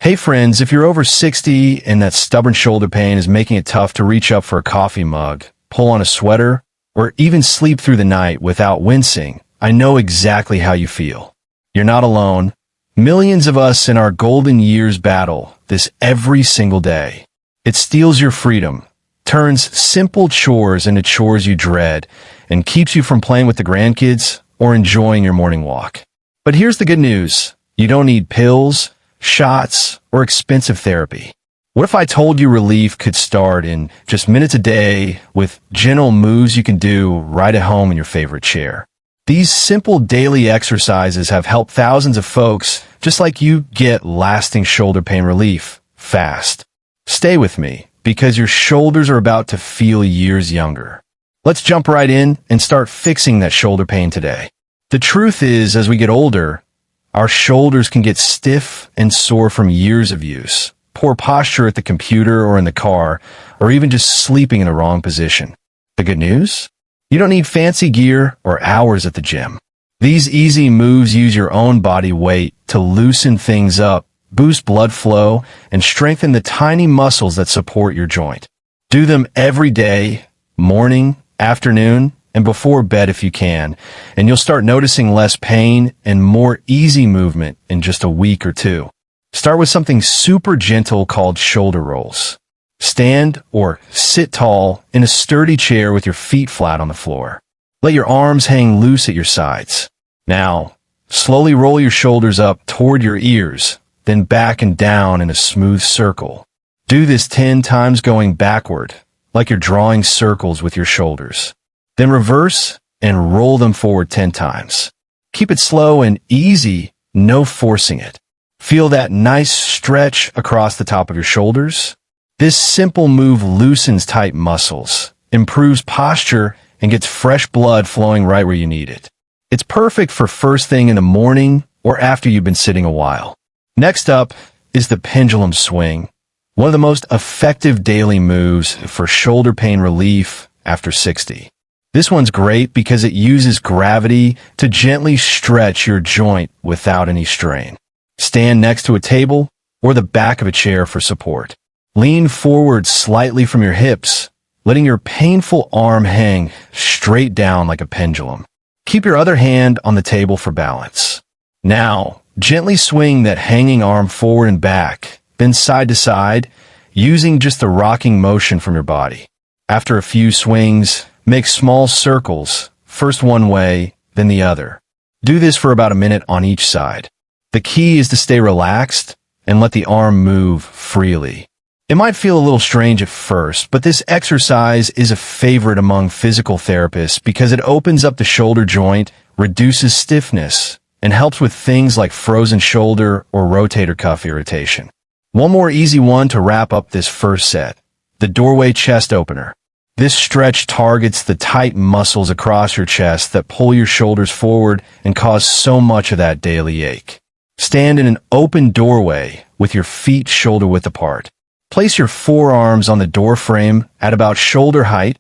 Hey friends, if you're over 60 and that stubborn shoulder pain is making it tough to reach up for a coffee mug, pull on a sweater, or even sleep through the night without wincing, I know exactly how you feel. You're not alone. Millions of us in our golden years battle this every single day. It steals your freedom, turns simple chores into chores you dread, and keeps you from playing with the grandkids or enjoying your morning walk. But here's the good news. You don't need pills, shots, or expensive therapy. What if I told you relief could start in just minutes a day with gentle moves you can do right at home in your favorite chair? These simple daily exercises have helped thousands of folks just like you get lasting shoulder pain relief fast. Stay with me because your shoulders are about to feel years younger. Let's jump right in and start fixing that shoulder pain today. The truth is, as we get older, our shoulders can get stiff and sore from years of use, poor posture at the computer or in the car, or even just sleeping in the wrong position. The good news? You don't need fancy gear or hours at the gym. These easy moves use your own body weight to loosen things up, boost blood flow, and strengthen the tiny muscles that support your joint. Do them every day, morning, afternoon, and before bed if you can, and you'll start noticing less pain and more easy movement in just a week or two. Start with something super gentle called shoulder rolls. Stand or sit tall in a sturdy chair with your feet flat on the floor. Let your arms hang loose at your sides. Now, slowly roll your shoulders up toward your ears, then back and down in a smooth circle. Do this 10 times going backward, like you're drawing circles with your shoulders. Then reverse and roll them forward 10 times. Keep it slow and easy, no forcing it. Feel that nice stretch across the top of your shoulders? This simple move loosens tight muscles, improves posture, and gets fresh blood flowing right where you need it. It's perfect for first thing in the morning or after you've been sitting a while. Next up is the pendulum swing, one of the most effective daily moves for shoulder pain relief after 60. This one's great because it uses gravity to gently stretch your joint without any strain. Stand next to a table or the back of a chair for support. Lean forward slightly from your hips, letting your painful arm hang straight down like a pendulum. Keep your other hand on the table for balance. Now, gently swing that hanging arm forward and back, then side to side, using just the rocking motion from your body. After a few swings, make small circles, first one way, then the other. Do this for about a minute on each side. The key is to stay relaxed and let the arm move freely. It might feel a little strange at first, but this exercise is a favorite among physical therapists because it opens up the shoulder joint, reduces stiffness, and helps with things like frozen shoulder or rotator cuff irritation. One more easy one to wrap up this first set, the doorway chest opener. This stretch targets the tight muscles across your chest that pull your shoulders forward and cause so much of that daily ache. Stand in an open doorway with your feet shoulder width apart. Place your forearms on the door frame at about shoulder height,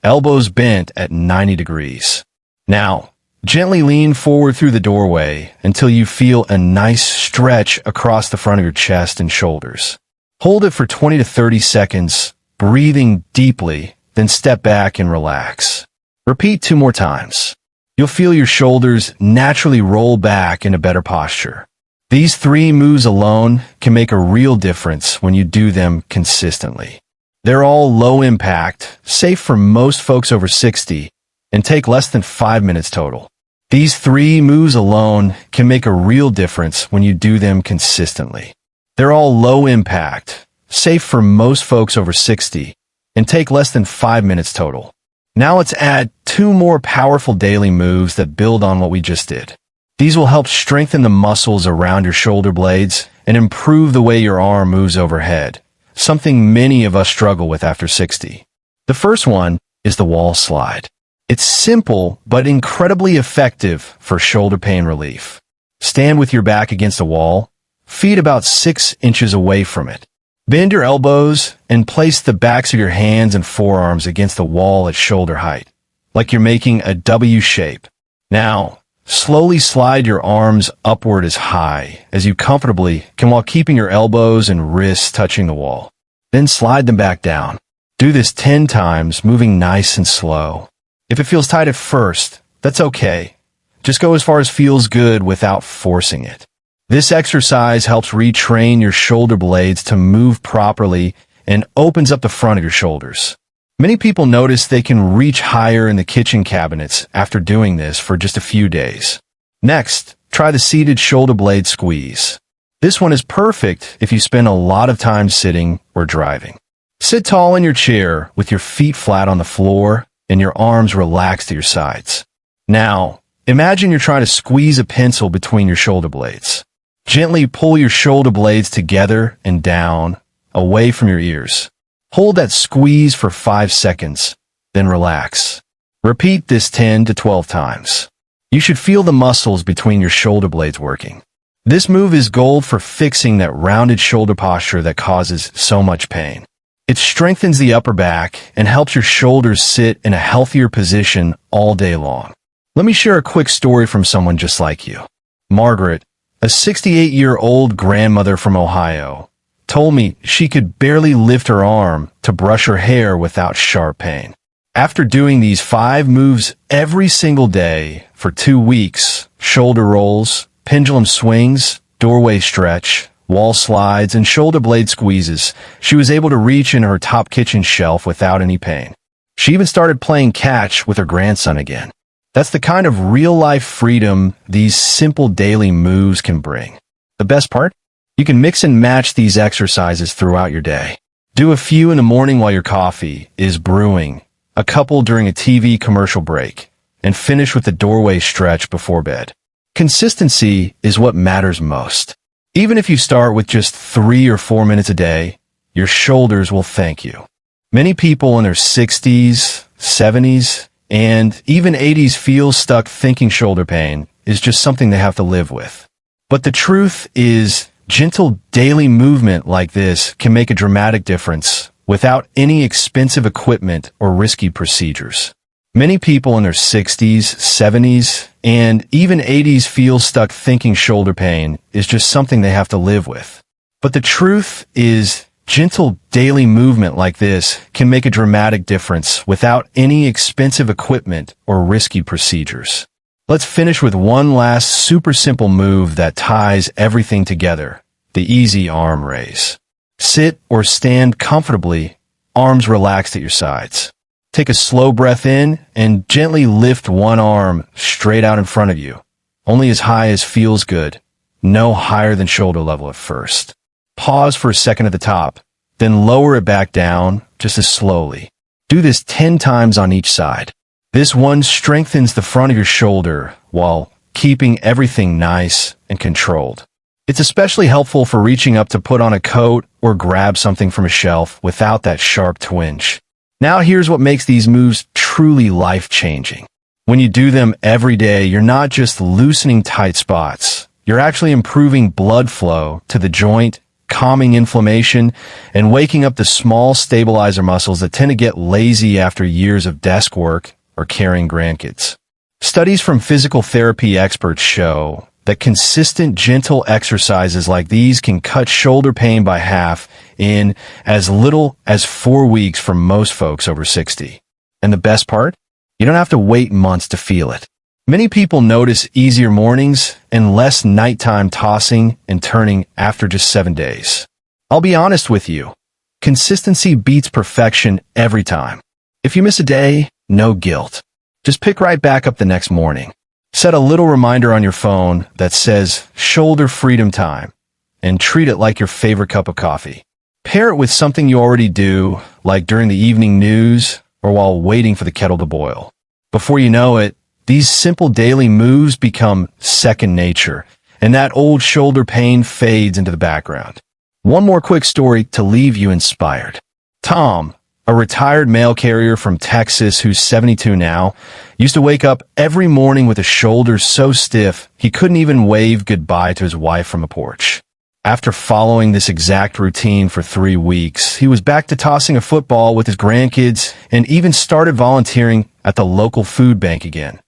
elbows bent at 90 degrees. Now, gently lean forward through the doorway until you feel a nice stretch across the front of your chest and shoulders. Hold it for 20 to 30 seconds, breathing deeply, then step back and relax. Repeat 2 more times. You'll feel your shoulders naturally roll back into better posture. These 3 moves alone can make a real difference when you do them consistently. They're all low impact, safe for most folks over 60, and take less than 5 minutes total. These 3 moves alone can make a real difference when you do them consistently. They're all low impact, safe for most folks over 60, and take less than 5 minutes total. Now let's add 2 more powerful daily moves that build on what we just did. These will help strengthen the muscles around your shoulder blades and improve the way your arm moves overhead, something many of us struggle with after 60. The first one is the wall slide. It's simple but incredibly effective for shoulder pain relief. Stand with your back against a wall, feet about 6 inches away from it. Bend your elbows and place the backs of your hands and forearms against the wall at shoulder height, like you're making a W shape. Now, Slowly slide your arms upward as high as you comfortably can while keeping your elbows and wrists touching the wall. Then slide them back down. Do this 10 times, moving nice and slow. If it feels tight at first, that's okay. Just go as far as feels good without forcing it. This exercise helps retrain your shoulder blades to move properly and opens up the front of your shoulders. Many people notice they can reach higher in the kitchen cabinets after doing this for just a few days. Next, try the seated shoulder blade squeeze. This one is perfect if you spend a lot of time sitting or driving. Sit tall in your chair with your feet flat on the floor and your arms relaxed at your sides. Now, imagine you're trying to squeeze a pencil between your shoulder blades. Gently pull your shoulder blades together and down, away from your ears. Hold that squeeze for 5 seconds, then relax. Repeat this 10 to 12 times. You should feel the muscles between your shoulder blades working. This move is gold for fixing that rounded shoulder posture that causes so much pain. It strengthens the upper back and helps your shoulders sit in a healthier position all day long. Let me share a quick story from someone just like you. Margaret, a 68-year-old grandmother from Ohio, told me she could barely lift her arm to brush her hair without sharp pain. After doing these 5 moves every single day for 2 weeks, shoulder rolls, pendulum swings, doorway stretch, wall slides, and shoulder blade squeezes, she was able to reach in her top kitchen shelf without any pain. She even started playing catch with her grandson again. That's the kind of real-life freedom these simple daily moves can bring. The best part? You can mix and match these exercises throughout your day. Do a few in the morning while your coffee is brewing, a couple during a TV commercial break, and finish with the doorway stretch before bed. Consistency is what matters most. Even if you start with just 3 or 4 minutes a day, your shoulders will thank you. Many people in their 60s, 70s, and even 80s feel stuck thinking shoulder pain is just something they have to live with. But the truth is, gentle daily movement like this can make a dramatic difference without any expensive equipment or risky procedures. Many people in their 60s, 70s, and even 80s feel stuck thinking shoulder pain is just something they have to live with. But the truth is, gentle daily movement like this can make a dramatic difference without any expensive equipment or risky procedures. Let's finish with one last super simple move that ties everything together, the easy arm raise. Sit or stand comfortably, arms relaxed at your sides. Take a slow breath in and gently lift one arm straight out in front of you, only as high as feels good, no higher than shoulder level at first. Pause for a second at the top, then lower it back down just as slowly. Do this 10 times on each side. This one strengthens the front of your shoulder while keeping everything nice and controlled. It's especially helpful for reaching up to put on a coat or grab something from a shelf without that sharp twinge. Now here's what makes these moves truly life-changing. When you do them every day, you're not just loosening tight spots. You're actually improving blood flow to the joint, calming inflammation, and waking up the small stabilizer muscles that tend to get lazy after years of desk work or carrying grandkids. Studies from physical therapy experts show that consistent, gentle exercises like these can cut shoulder pain by half in as little as 4 weeks for most folks over 60. And the best part? You don't have to wait months to feel it. Many people notice easier mornings and less nighttime tossing and turning after just 7 days. I'll be honest with you. Consistency beats perfection every time. If you miss a day, no guilt. Just pick right back up the next morning. Set a little reminder on your phone that says shoulder freedom time and treat it like your favorite cup of coffee. Pair it with something you already do, like during the evening news or while waiting for the kettle to boil. Before you know it, these simple daily moves become second nature, and that old shoulder pain fades into the background. One more quick story to leave you inspired. Tom, a retired mail carrier from Texas who's 72 now, used to wake up every morning with his shoulders so stiff he couldn't even wave goodbye to his wife from a porch. After following this exact routine for 3 weeks, he was back to tossing a football with his grandkids and even started volunteering at the local food bank again.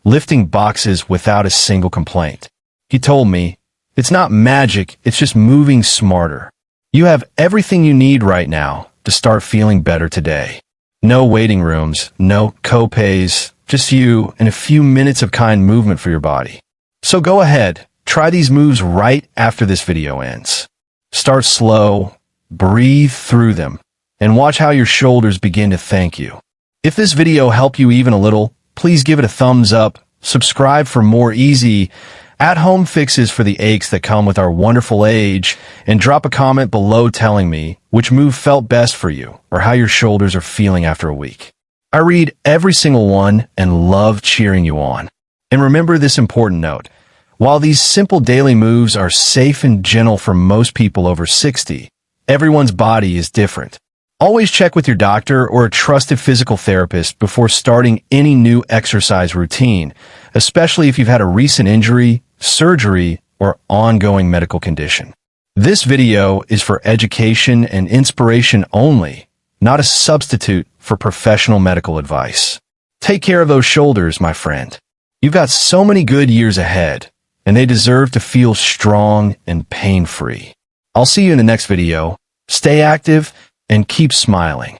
lifting boxes without a single complaint. He told me, "It's not magic, it's just moving smarter. You have everything you need right now to start feeling better today. No waiting rooms, no co-pays, just you and a few minutes of kind movement for your body." So go ahead, try these moves right after this video ends. Start slow, breathe through them, and watch how your shoulders begin to thank you. If this video helped you even a little, please give it a thumbs up, subscribe for more easy, at-home fixes for the aches that come with our wonderful age, and drop a comment below telling me which move felt best for you or how your shoulders are feeling after a week. I read every single one and love cheering you on. And remember this important note. While these simple daily moves are safe and gentle for most people over 60, everyone's body is different. Always check with your doctor or a trusted physical therapist before starting any new exercise routine, especially if you've had a recent injury, surgery, or ongoing medical condition. This video is for education and inspiration only, not a substitute for professional medical advice. Take care of those shoulders, my friend. You've got so many good years ahead, and they deserve to feel strong and pain-free. I'll see you in the next video. Stay active and keep smiling.